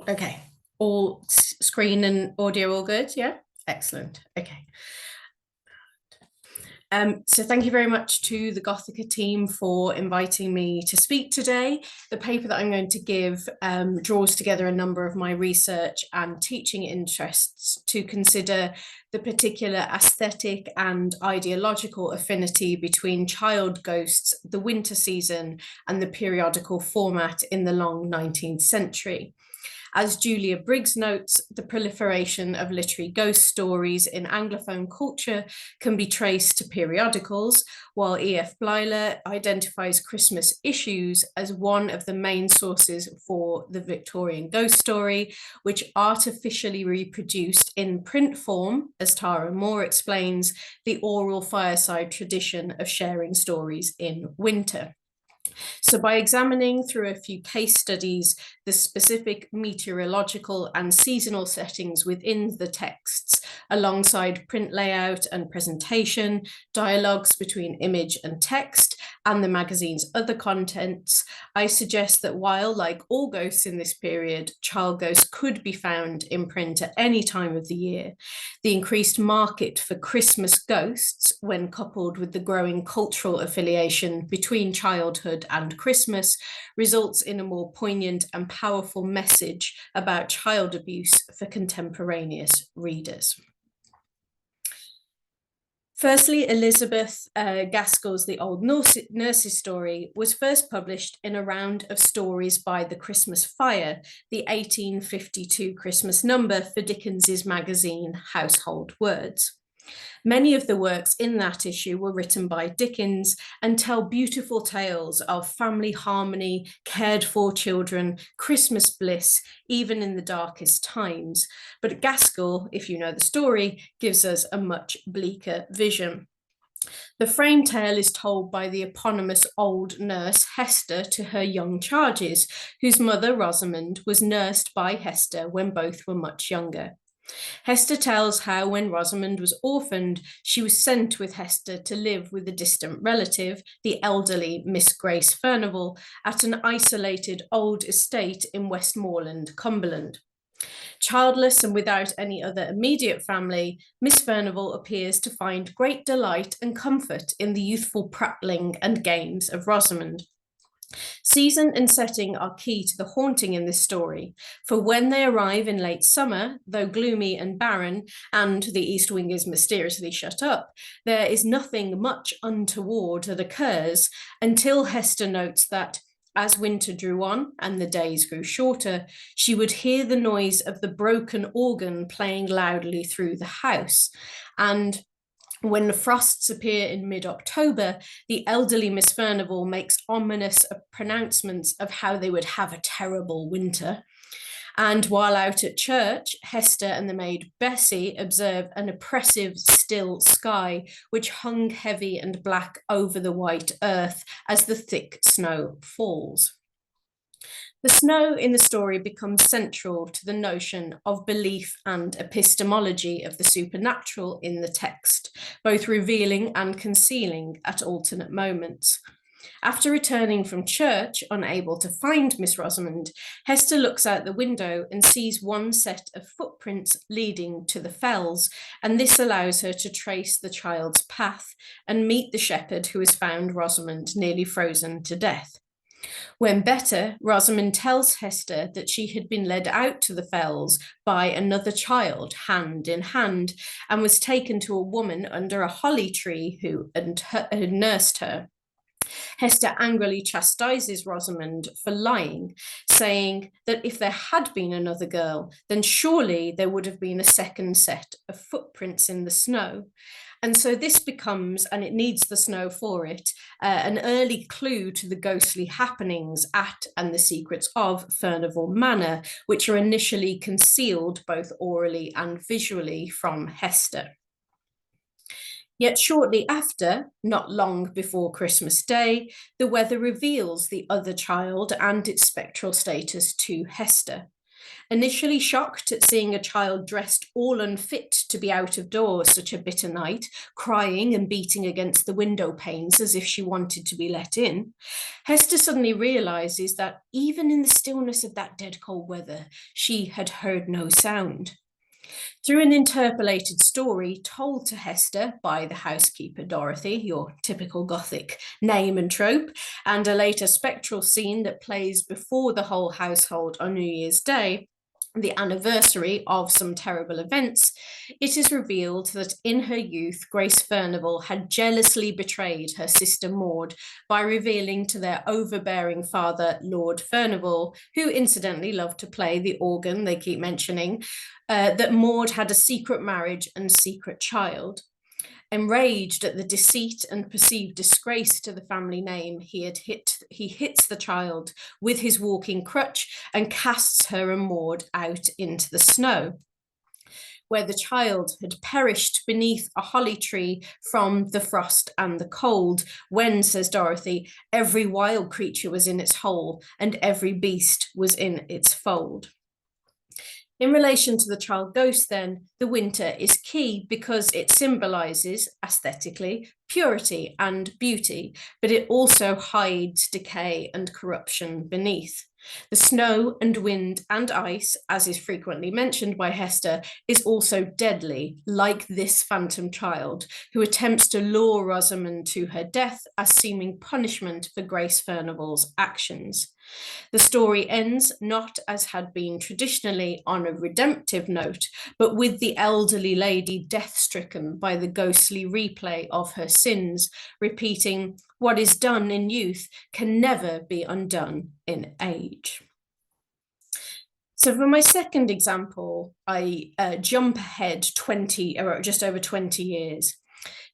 Okay, all screen and audio all good? Yeah, excellent. Okay. So thank you very much to the Gothica team for inviting me to speak today. The paper that I'm going to give draws together a number of my research and teaching interests to consider the particular aesthetic and ideological affinity between child ghosts, the winter season, and the periodical format in the long 19th century. As Julia Briggs notes, the proliferation of literary ghost stories in Anglophone culture can be traced to periodicals, while E.F. Blyler identifies Christmas issues as one of the main sources for the Victorian ghost story, which artificially reproduced in print form, as Tara Moore explains, the oral fireside tradition of sharing stories in winter. So by examining through a few case studies the specific meteorological and seasonal settings within the texts, alongside print layout and presentation, dialogues between image and text, and the magazine's other contents, I suggest that while, like all ghosts in this period, child ghosts could be found in print at any time of the year, the increased market for Christmas ghosts, when coupled with the growing cultural affiliation between childhood and Christmas, results in a more poignant and powerful message about child abuse for contemporaneous readers. Firstly, Elizabeth Gaskell's The Old Nurse's Story was first published in a round of stories by The Christmas Fire, the 1852 Christmas number for Dickens's magazine Household Words. Many of the works in that issue were written by Dickens and tell beautiful tales of family harmony, cared for children, Christmas bliss, even in the darkest times. But Gaskell, if you know the story, gives us a much bleaker vision. The frame tale is told by the eponymous old nurse Hester to her young charges, whose mother Rosamond was nursed by Hester when both were much younger. Hester tells how when Rosamond was orphaned, she was sent with Hester to live with a distant relative, the elderly Miss Grace Furnivall, at an isolated old estate in Westmoreland, Cumberland. Childless and without any other immediate family, Miss Furnivall appears to find great delight and comfort in the youthful prattling and games of Rosamond. Season and setting are key to the haunting in this story, for when they arrive in late summer, though gloomy and barren, and the East Wing is mysteriously shut up, there is nothing much untoward that occurs until Hester notes that as winter drew on and the days grew shorter, she would hear the noise of the broken organ playing loudly through the house. And when the frosts appear in mid-October, the elderly Miss Furnivall makes ominous pronouncements of how they would have a terrible winter. And while out at church, Hester and the maid Bessie observe an oppressive still sky, which hung heavy and black over the white earth as the thick snow falls. The snow in the story becomes central to the notion of belief and epistemology of the supernatural in the text, both revealing and concealing at alternate moments. After returning from church, unable to find Miss Rosamond, Hester looks out the window and sees one set of footprints leading to the fells, and this allows her to trace the child's path and meet the shepherd who has found Rosamond nearly frozen to death. When better, Rosamond tells Hester that she had been led out to the fells by another child, hand in hand, and was taken to a woman under a holly tree who had nursed her. Hester angrily chastises Rosamond for lying, saying that if there had been another girl, then surely there would have been a second set of footprints in the snow. And so this becomes, and it needs the snow for it, an early clue to the ghostly happenings at and the secrets of Furnivall Manor, which are initially concealed both orally and visually from Hester. Yet shortly after, not long before Christmas Day, the weather reveals the other child and its spectral status to Hester. Initially shocked at seeing a child dressed all unfit to be out of doors such a bitter night, crying and beating against the window panes as if she wanted to be let in, Hester suddenly realizes that even in the stillness of that dead cold weather, she had heard no sound. Through an interpolated story told to Hester by the housekeeper Dorothy, your typical Gothic name and trope, and a later spectral scene that plays before the whole household on New Year's Day, the anniversary of some terrible events, it is revealed that in her youth, Grace Furnivall had jealously betrayed her sister Maud by revealing to their overbearing father, Lord Furnivall, who incidentally loved to play the organ they keep mentioning, that Maud had a secret marriage and secret child. Enraged at the deceit and perceived disgrace to the family name, he hits the child with his walking crutch and casts her and Maud out into the snow, where the child had perished beneath a holly tree from the frost and the cold, when, says Dorothy, every wild creature was in its hole and every beast was in its fold. In relation to the child ghost, then, the winter is key because it symbolizes, aesthetically, purity and beauty, but it also hides decay and corruption beneath. The snow and wind and ice, as is frequently mentioned by Hester, is also deadly, like this phantom child, who attempts to lure Rosamond to her death as seeming punishment for Grace Furnivall's actions. The story ends not as had been traditionally on a redemptive note, but with the elderly lady death-stricken by the ghostly replay of her sins, repeating, "What is done in youth can never be undone in age." So for my second example, I jump ahead 20, or just over 20 years,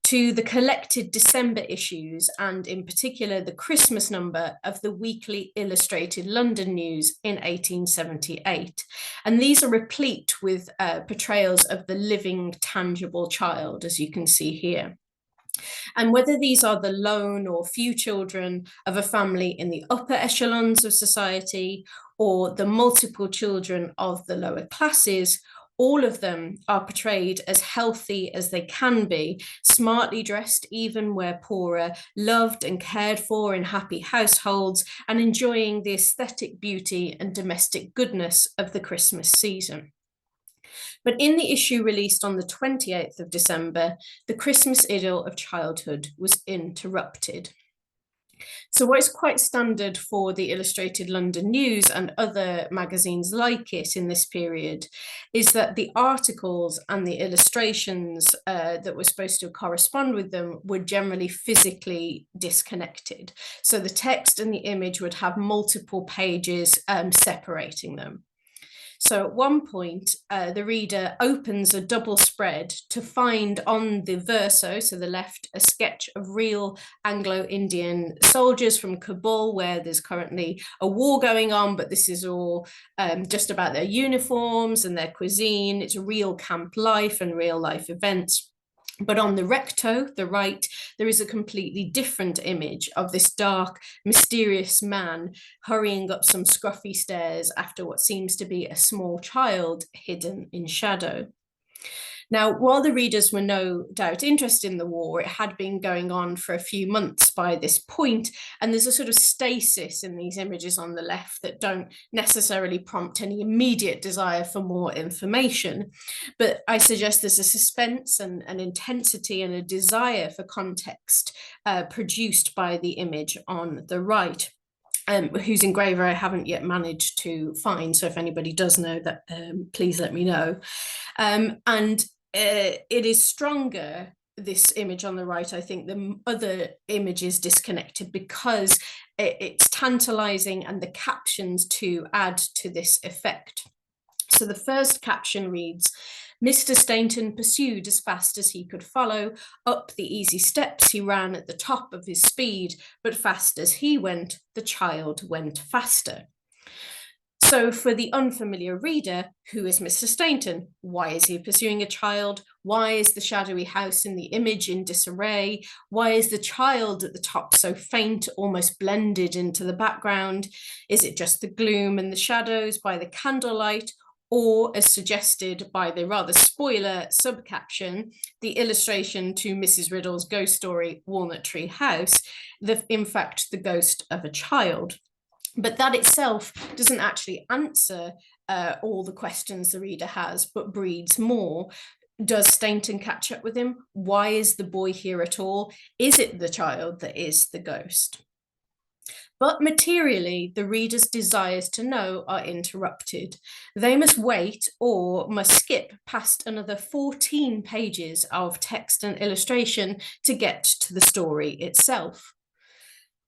to the collected December issues, and in particular the Christmas number of the Weekly Illustrated London News in 1878. And these are replete with portrayals of the living, tangible child, as you can see here. And whether these are the lone or few children of a family in the upper echelons of society, or the multiple children of the lower classes, all of them are portrayed as healthy as they can be, smartly dressed even where poorer, loved and cared for in happy households, and enjoying the aesthetic beauty and domestic goodness of the Christmas season. But in the issue released on the 28th of December, the Christmas idyll of childhood was interrupted. So what is quite standard for the Illustrated London News and other magazines like it in this period is that the articles and the illustrations that were supposed to correspond with them were generally physically disconnected. So the text and the image would have multiple pages separating them. So at one point, the reader opens a double spread to find on the verso, so the left, a sketch of real Anglo-Indian soldiers from Kabul, where there's currently a war going on, but this is all just about their uniforms and their cuisine. It's real camp life and real life events. But on the recto, the right, there is a completely different image of this dark, mysterious man hurrying up some scruffy stairs after what seems to be a small child hidden in shadow. Now, while the readers were no doubt interested in the war, it had been going on for a few months by this point, and there's a sort of stasis in these images on the left that don't necessarily prompt any immediate desire for more information. But I suggest there's a suspense and an intensity and a desire for context produced by the image on the right. Whose engraver I haven't yet managed to find. So if anybody does know that, please let me know. It is stronger, this image on the right, I think, than other images disconnected, because it's tantalizing and the captions too add to this effect. So the first caption reads, "Mr. Stainton pursued as fast as he could follow. Up the easy steps he ran at the top of his speed, but fast as he went, the child went faster." So for the unfamiliar reader, who is Mr. Stainton? Why is he pursuing a child? Why is the shadowy house in the image in disarray? Why is the child at the top so faint, almost blended into the background? Is it just the gloom and the shadows by the candlelight? or as suggested by the rather spoiler subcaption, the illustration to Mrs. Riddle's ghost story, Walnut Tree House, in fact, the ghost of a child. But that itself doesn't actually answer all the questions the reader has, but breeds more. Does Stainton catch up with him? Why is the boy here at all? Is it the child that is the ghost? But materially, the reader's desires to know are interrupted. They must wait or must skip past another 14 pages of text and illustration to get to the story itself.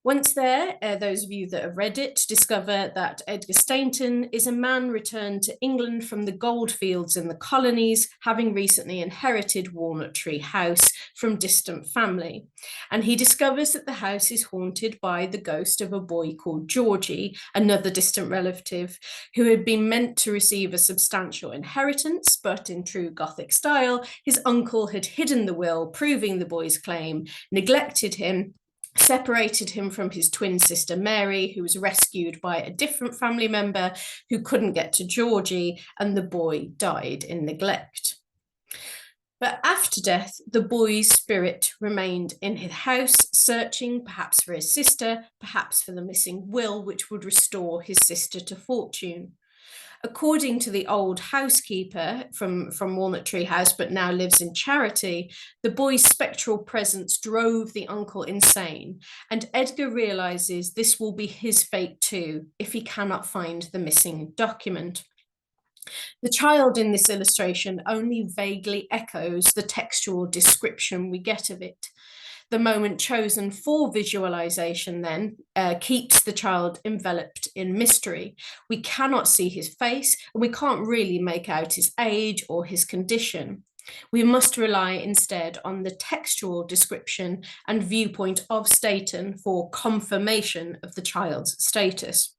Once there, those of you that have read it discover that Edgar Stainton is a man returned to England from the goldfields in the colonies, having recently inherited Walnut Tree House from distant family. And he discovers that the house is haunted by the ghost of a boy called Georgie, another distant relative, who had been meant to receive a substantial inheritance, but in true Gothic style, his uncle had hidden the will, proving the boy's claim, neglected him, separated him from his twin sister Mary, who was rescued by a different family member who couldn't get to Georgie, and the boy died in neglect. But after death, the boy's spirit remained in his house, searching perhaps for his sister, perhaps for the missing will, which would restore his sister to fortune. According to the old housekeeper from Walnut Tree House, but now lives in Charity, the boy's spectral presence drove the uncle insane, and Edgar realizes this will be his fate too if he cannot find the missing document. The child in this illustration only vaguely echoes the textual description we get of it. The moment chosen for visualization then keeps the child enveloped in mystery. We cannot see his face, and we can't really make out his age or his condition. We must rely instead on the textual description and viewpoint of Stainton for confirmation of the child's status.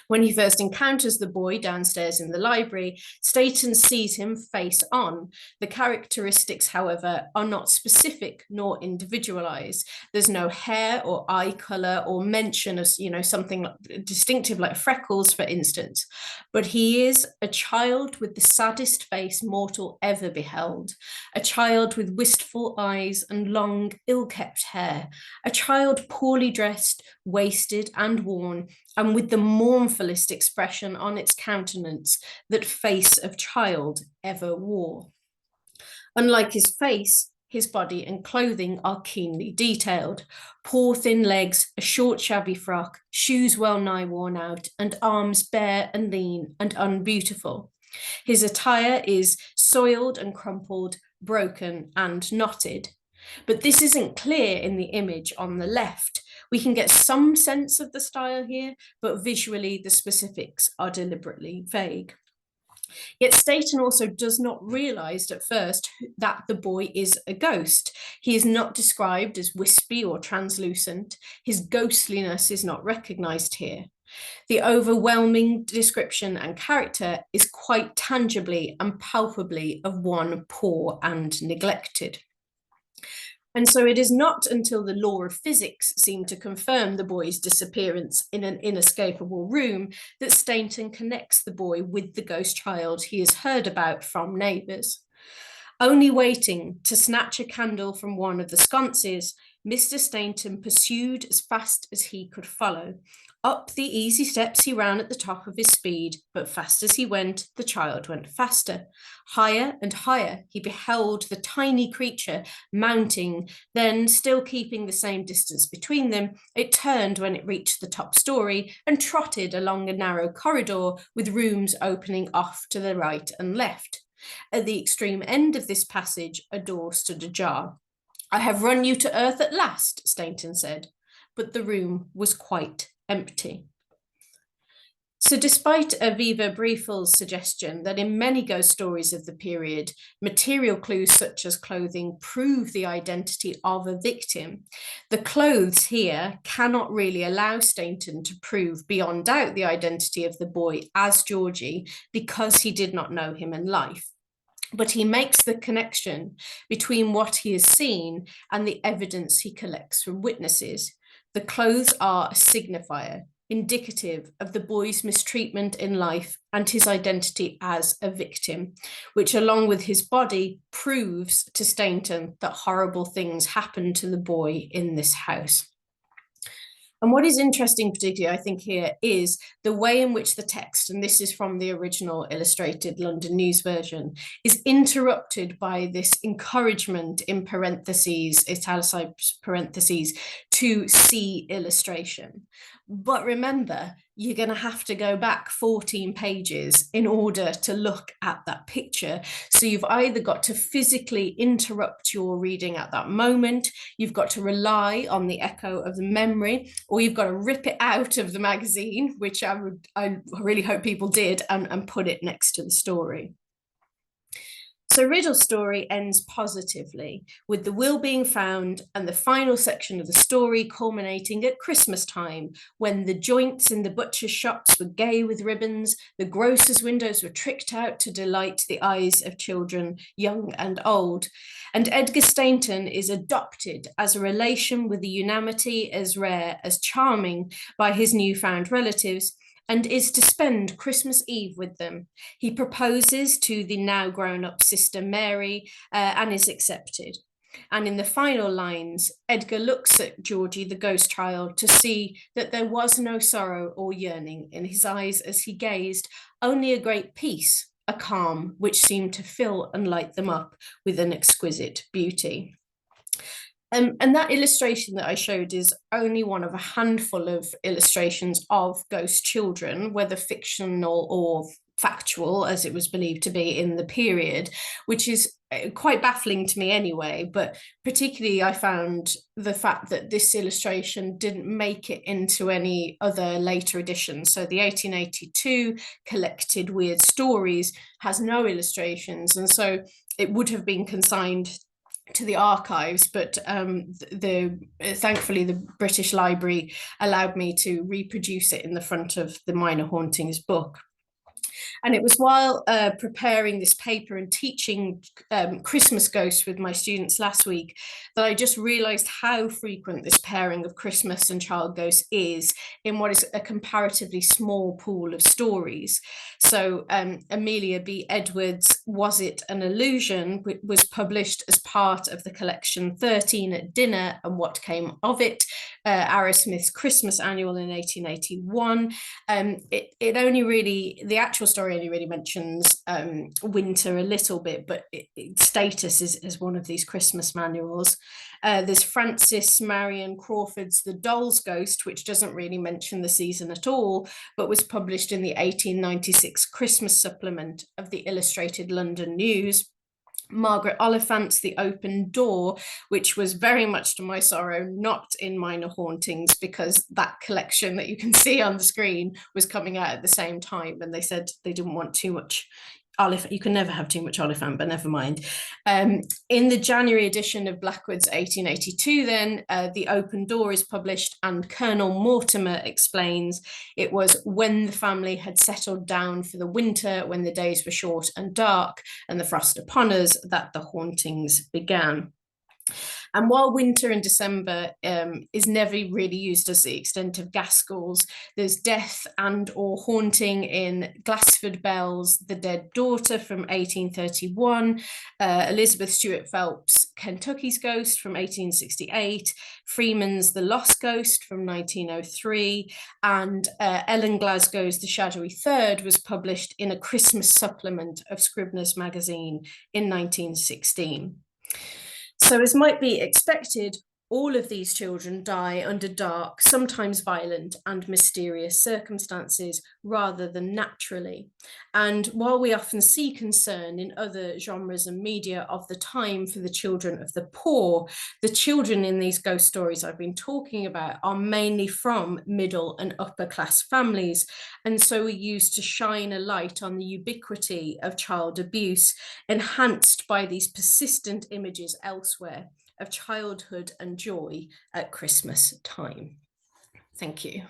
When he first encounters the boy downstairs in the library, Stainton sees him face on. The characteristics, however, are not specific nor individualized. There's no hair or eye color or mention of, something distinctive like freckles, for instance. But he is a child with the saddest face mortal ever beheld, a child with wistful eyes and long, ill-kept hair, a child poorly dressed, wasted and worn, and with the mournfulest expression on its countenance that face of child ever wore. Unlike his face, his body and clothing are keenly detailed. Poor thin legs, a short shabby frock, shoes well nigh worn out, and arms bare and lean and unbeautiful. His attire is soiled and crumpled, broken and knotted. But this isn't clear in the image on the left. We can get some sense of the style here, but visually the specifics are deliberately vague. Yet Stainton also does not realize at first that the boy is a ghost. He is not described as wispy or translucent. His ghostliness is not recognized here. The overwhelming description and character is quite tangibly and palpably of one poor and neglected. And so it is not until the law of physics seemed to confirm the boy's disappearance in an inescapable room that Stainton connects the boy with the ghost child he has heard about from neighbours. Only waiting to snatch a candle from one of the sconces, Mr. Stainton pursued as fast as he could follow. Up the easy steps he ran at the top of his speed, but fast as he went, the child went faster. Higher and higher, he beheld the tiny creature mounting, then, still keeping the same distance between them, it turned when it reached the top story and trotted along a narrow corridor with rooms opening off to the right and left. At the extreme end of this passage, a door stood ajar. "I have run you to earth at last," Stainton said, but the room was quite empty. So despite Aviva Briefel's suggestion that in many ghost stories of the period, material clues such as clothing prove the identity of a victim, the clothes here cannot really allow Stainton to prove beyond doubt the identity of the boy as Georgie because he did not know him in life. But he makes the connection between what he has seen and the evidence he collects from witnesses. The clothes are a signifier. indicative of the boy's mistreatment in life and his identity as a victim, which, along with his body, proves to Stainton that horrible things happened to the boy in this house. And what is interesting, particularly, I think, here is the way in which the text, and this is from the original illustrated London News version, is interrupted by this encouragement in parentheses, italicized parentheses, to see illustration. But remember, you're going to have to go back 14 pages in order to look at that picture. So you've either got to physically interrupt your reading at that moment, you've got to rely on the echo of the memory, or you've got to rip it out of the magazine, which I really hope people did, and put it next to the story. So Riddle's story ends positively, with the will being found and the final section of the story culminating at Christmas time, when the joints in the butcher's shops were gay with ribbons, the grocer's windows were tricked out to delight the eyes of children, young and old. And Edgar Stainton is adopted as a relation with a unanimity as rare as charming by his newfound relatives, and is to spend Christmas Eve with them. He proposes to the now grown-up sister Mary and is accepted. And in the final lines, Edgar looks at Georgie, the ghost child, to see that there was no sorrow or yearning in his eyes as he gazed, only a great peace, a calm, which seemed to fill and light them up with an exquisite beauty. And that illustration that I showed is only one of a handful of illustrations of ghost children, whether fictional or factual, as it was believed to be in the period, which is quite baffling to me anyway. But particularly I found the fact that this illustration didn't make it into any other later editions. So the 1882 collected Weird Stories has no illustrations, and so it would have been consigned to the archives, but thankfully the British Library allowed me to reproduce it in the front of the Minor Hauntings book. And it was while preparing this paper and teaching Christmas ghosts with my students last week that I just realised how frequent this pairing of Christmas and child ghosts is in what is a comparatively small pool of stories. So Amelia B. Edwards' Was It an Illusion was published as part of the collection 13 at Dinner and What Came of It, Arrowsmith's Christmas Annual in 1881. It only really, the actual story only really mentions winter a little bit, but its status is one of these Christmas manuals. There's Frances Marion Crawford's The Doll's Ghost, which doesn't really mention the season at all, but was published in the 1896 Christmas supplement of the Illustrated London News. Margaret Oliphant's The Open Door, which was very much to my sorrow not in Minor Hauntings, because that collection that you can see on the screen was coming out at the same time, and they said they didn't want too much Oliphant. You can never have too much Oliphant, but never mind. In the January edition of Blackwood's 1882 then, The Open Door is published, and Colonel Mortimer explains it was when the family had settled down for the winter, when the days were short and dark and the frost upon us, that the hauntings began. And while winter in December is never really used as the extent of Gaskell's, there's death and or haunting in Glassford Bell's The Dead Daughter from 1831, Elizabeth Stuart Phelps' Kentucky's Ghost from 1868, Freeman's The Lost Ghost from 1903, and Ellen Glasgow's The Shadowy Third was published in a Christmas supplement of Scribner's Magazine in 1916. So, as might be expected, all of these children die under dark, sometimes violent and mysterious circumstances rather than naturally. And while we often see concern in other genres and media of the time for the children of the poor, the children in these ghost stories I've been talking about are mainly from middle and upper class families. And so we used to shine a light on the ubiquity of child abuse, enhanced by these persistent images elsewhere of childhood and joy at Christmas time. Thank you.